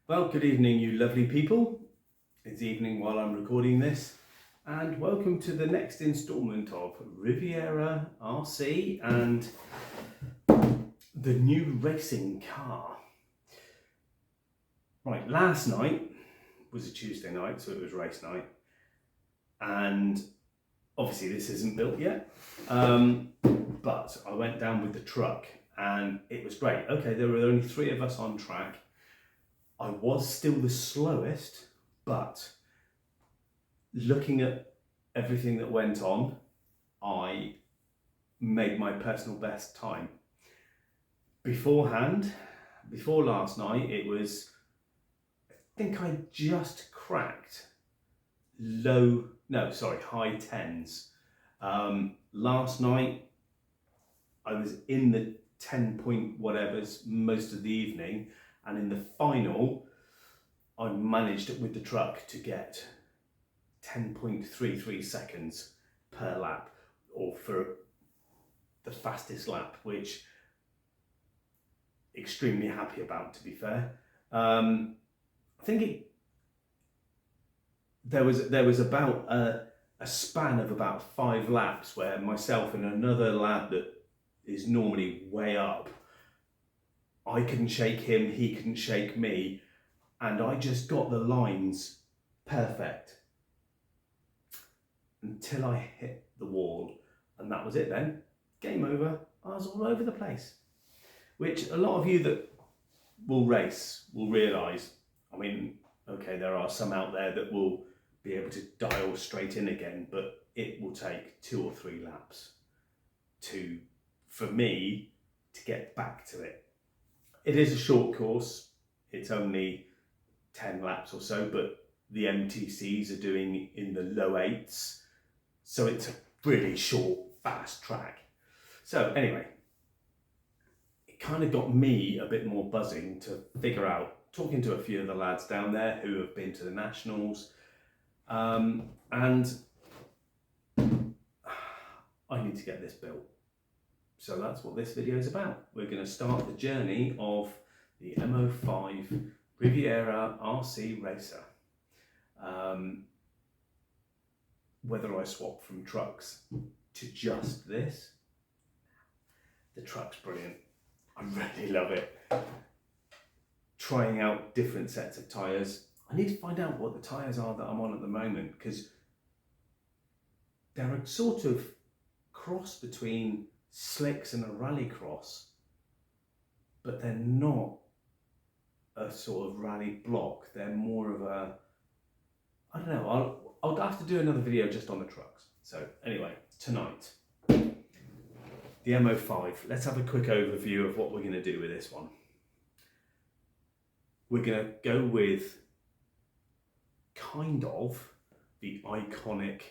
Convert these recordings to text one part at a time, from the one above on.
Well, good evening, you lovely people. It's evening while I'm recording this, and welcome to the next instalment of Riviera RC and the new racing car. Right, last night was a Tuesday night, so it was race night, and obviously this isn't built yet, but I went down with the truck and it was great. Okay, there were only 3 of us on track. I was still the slowest, but looking at everything that went on, I made my personal best time. Beforehand, before last night, it was, I think I just cracked high 10s. Last night, I was in the 10 point whatevers most of the evening, and in the final, I managed with the truck to get 10.33 seconds per lap, or for the fastest lap, which extremely happy about, to be fair. I think there was about a span of about 5 laps where myself and another lad that is normally way up, I couldn't shake him, he couldn't shake me, and I just got the lines perfect until I hit the wall, and that was it then. Game over. I was all over the place, which a lot of you that will race will realise. I mean, okay, there are some out there that will be able to dial straight in again, but it will take 2 or 3 laps for me to get back to it. It is a short course. It's only 10 laps or so, but the MTCs are doing in the low 8s. So it's a really short, fast track. So anyway, it kind of got me a bit more buzzing to figure out, talking to a few of the lads down there who have been to the Nationals, and I need to get this built. So that's what this video is about. We're going to start the journey of the M05 Riviera RC Racer. Whether I swap from trucks to just this, the truck's brilliant. I really love it. Trying out different sets of tyres. I need to find out what the tyres are that I'm on at the moment, because they're a sort of cross between slicks and a rallycross, but they're not a sort of rally block. They're more of a, I don't know, I'll have to do another video just on the trucks. So anyway, tonight, the M05. Let's have a quick overview of what we're going to do with this one. We're going to go with kind of the iconic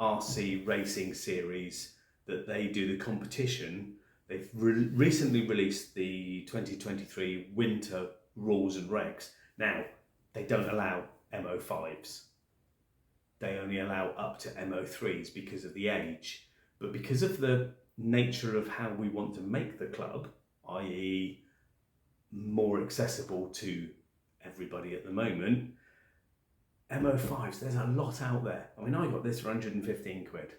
RC racing series that they do the competition. They've recently released the 2023 winter rules and regs. Now, they don't allow M05s. They only allow up to M03s because of the age. But because of the nature of how we want to make the club, i.e. more accessible to everybody at the moment, M05s, there's a lot out there. I mean, I got this for 115 quid.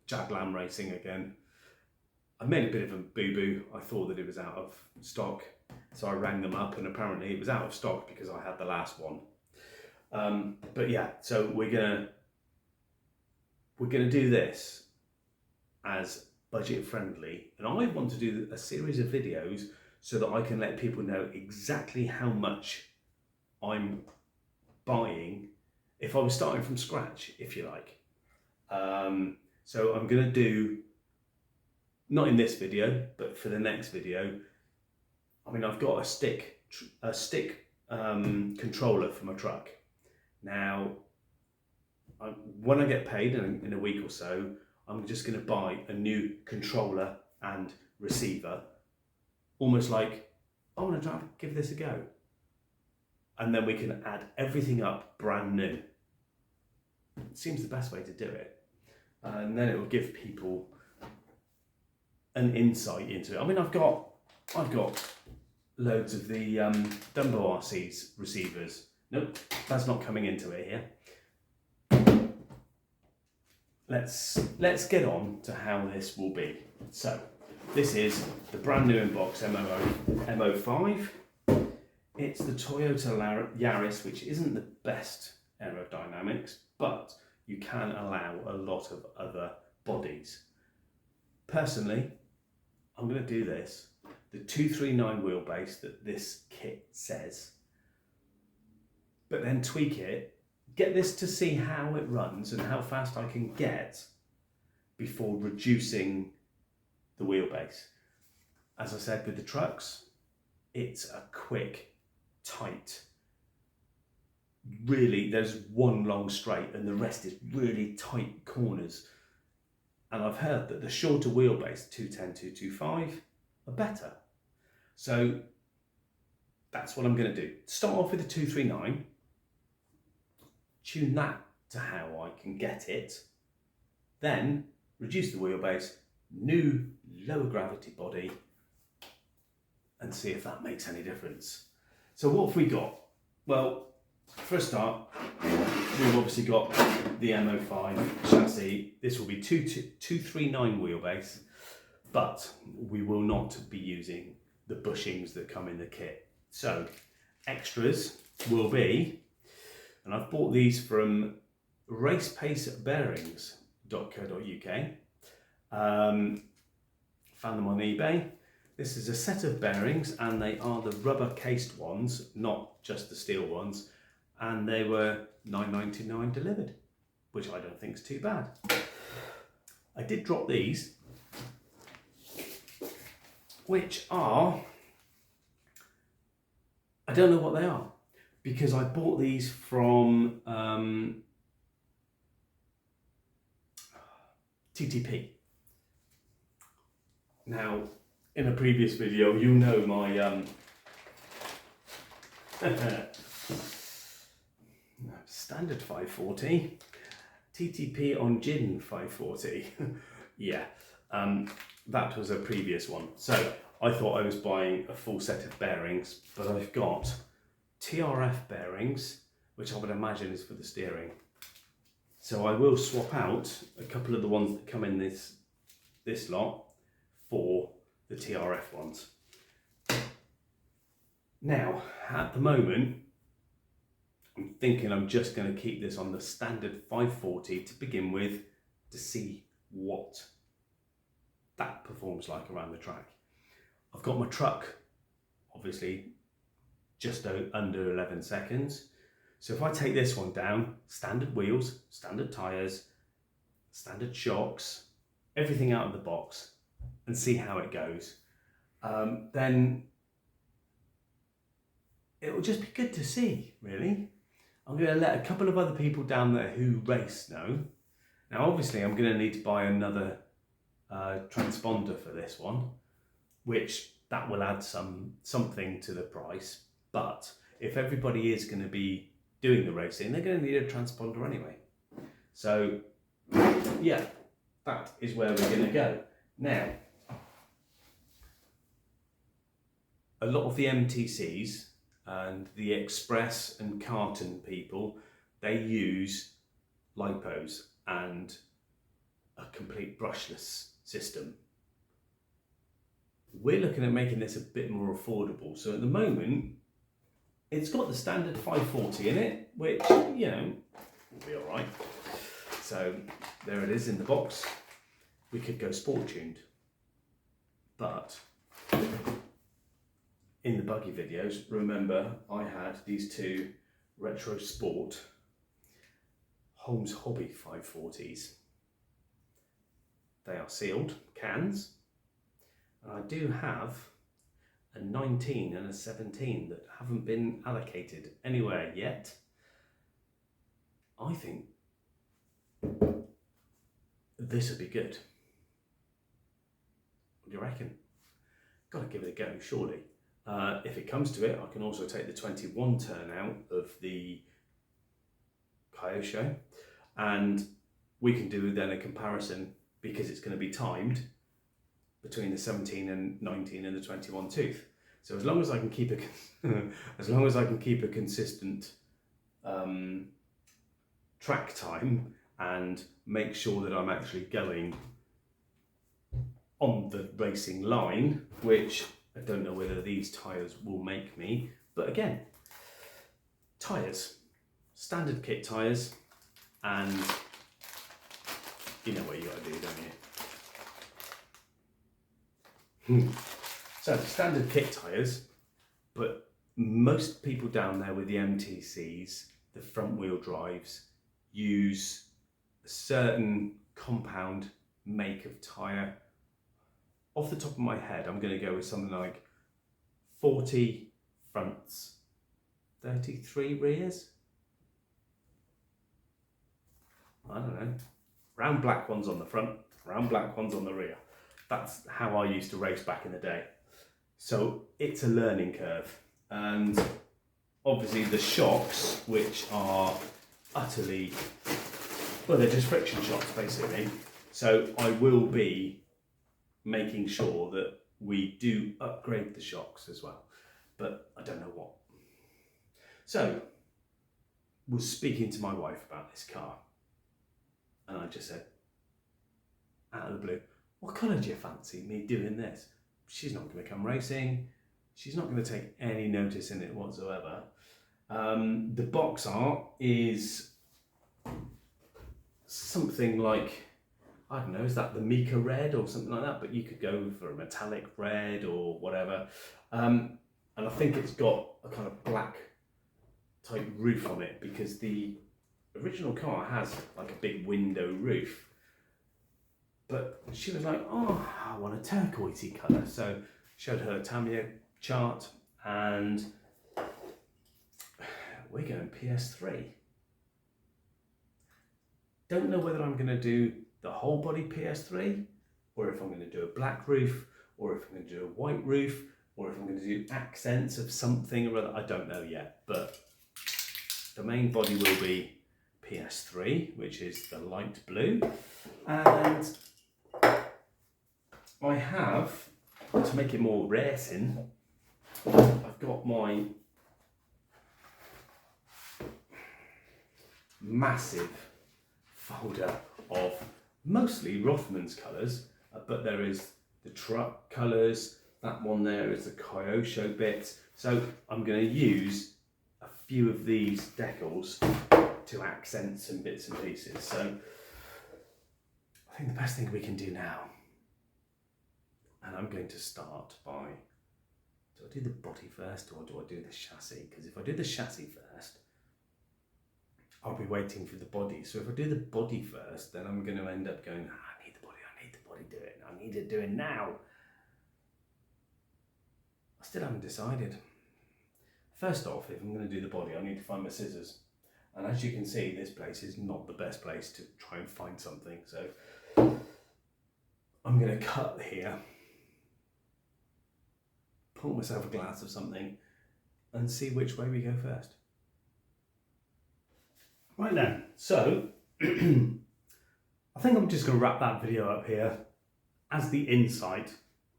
Jaglam Racing again. I made a bit of a boo-boo. I thought that it was out of stock. So I rang them up and apparently it was out of stock because I had the last one. But yeah, so we're gonna do this as budget friendly, and I want to do a series of videos so that I can let people know exactly how much I'm buying if I was starting from scratch, if you like. So I'm gonna do, not in this video, but for the next video, I mean, I've got a stick controller for my truck. Now, when I get paid in a week or so, I'm just going to buy a new controller and receiver, almost like, I want to try to give this a go. And then we can add everything up brand new. It seems the best way to do it. And then it will give people an insight into it. I mean, I've got loads of the Dumbo RC's receivers. Nope, that's not coming into it here. Let's get on to how this will be. So this is the brand new inbox M05. It's the Toyota Yaris, which isn't the best aerodynamics, but you can allow a lot of other bodies. Personally, I'm going to do this, the 239 wheelbase that this kit says, but then tweak it, get this to see how it runs and how fast I can get before reducing the wheelbase. As I said with the trucks, it's a quick, tight, really there's one long straight and the rest is really tight corners. And I've heard that the shorter wheelbase, 210, 225, are better. So that's what I'm going to do. Start off with the 239, tune that to how I can get it, then reduce the wheelbase, new lower gravity body, and see if that makes any difference. So what have we got? Well, for a start, we've obviously got the M05 chassis. This will be 239 wheelbase, but we will not be using the bushings that come in the kit. So extras will be, and I've bought these from racepacebearings.co.uk. Found them on eBay. This is a set of bearings and they are the rubber cased ones, not just the steel ones. And they were $9.99 delivered, which I don't think is too bad. I did drop these, which are, I don't know what they are, because I bought these from TTP. Now, in a previous video, you know my standard 540, TTP on gin 540. Yeah, that was a previous one. So I thought I was buying a full set of bearings, but I've got TRF bearings, which I would imagine is for the steering. So I will swap out a couple of the ones that come in this lot for the TRF ones. Now, at the moment, I'm thinking I'm just going to keep this on the standard 540 to begin with to see what that performs like around the track. I've got my truck, obviously, just under 11 seconds. So if I take this one down, standard wheels, standard tyres, standard shocks, everything out of the box, and see how it goes, then it will just be good to see, really. I'm going to let a couple of other people down there who race know. Now, obviously, I'm going to need to buy another transponder for this one, which that will add something to the price. But if everybody is going to be doing the racing, they're going to need a transponder anyway. So, yeah, that is where we're going to go. Now, a lot of the MTCs and the express and carton people, they use lipos and a complete brushless system. We're looking at making this a bit more affordable. So at the moment, it's got the standard 540 in it, which, you know, will be all right. So there it is in the box. We could go sport tuned, but in the buggy videos, remember I had these two retro sport Holmes Hobby 540s. They are sealed cans, and I do have a 19 and a 17 that haven't been allocated anywhere yet. I think this would be good. What do you reckon? Got to give it a go, surely. If it comes to it, I can also take the 21 turnout of the Kyosho, and we can do then a comparison, because it's going to be timed, between the 17 and 19 and the 21 tooth. So as long as I can keep a consistent track time and make sure that I'm actually going on the racing line, which I don't know whether these tyres will make me, but again, tyres, standard kit tyres, and you know what you got to do, don't you? So standard kit tyres, but most people down there with the MTCs, the front wheel drives, use a certain compound make of tyre. Off the top of my head, I'm going to go with something like 40 fronts, 33 rears. I don't know. Round black ones on the front, round black ones on the rear. That's how I used to race back in the day. So it's a learning curve. And obviously the shocks, which are utterly, well, they're just friction shocks basically. So I will be making sure that we do upgrade the shocks as well, but I don't know what. So was speaking to my wife about this car, and I just said, out of the blue, what colour do you fancy me doing this? She's not going to come racing. She's not going to take any notice in it whatsoever. The box art is something like, I don't know, is that the Mika red or something like that? But you could go for a metallic red or whatever. And I think it's got a kind of black type roof on it because the original car has like a big window roof. But she was like, oh, I want a turquoisey colour. So showed her a Tamiya chart and we're going PS3. Don't know whether I'm going to do the whole body PS3 or if I'm going to do a black roof or if I'm going to do a white roof or if I'm going to do accents of something or other. I don't know yet, but the main body will be PS3, which is the light blue. And I have, to make it more racing, I've got my massive folder of mostly Rothman's colours, but there is the truck colours, that one there is the Kyosho bit. So I'm going to use a few of these decals to accent some bits and pieces. So I think the best thing we can do now, and I'm going to start by, do I do the body first or do I do the chassis? Because if I do the chassis first, I'll be waiting for the body. So if I do the body first, then I'm going to end up going, I need the body, do it. I need to do it now. I still haven't decided. First off, if I'm going to do the body, I need to find my scissors. And as you can see, this place is not the best place to try and find something. So I'm going to cut here, pour myself a glass of something and see which way we go first. Right then, so I think I'm just going to wrap that video up here as the insight.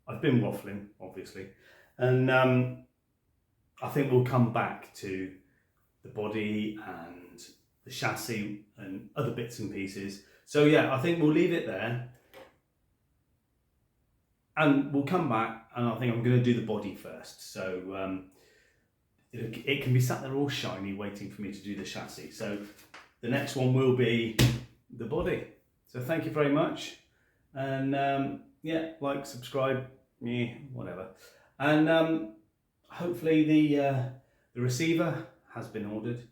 I've been waffling, obviously, and I think we'll come back to the body and the chassis and other bits and pieces. So yeah, I think we'll leave it there and we'll come back, and I think I'm going to do the body first. So it can be sat there all shiny waiting for me to do the chassis. So the next one will be the body. So thank you very much. And yeah, like, subscribe, yeah, whatever. And hopefully the receiver has been ordered.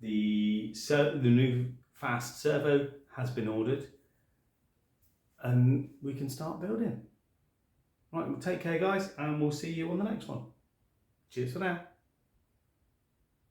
The new fast servo has been ordered. And we can start building. Right, well, take care guys, and we'll see you on the next one. Cheers for now.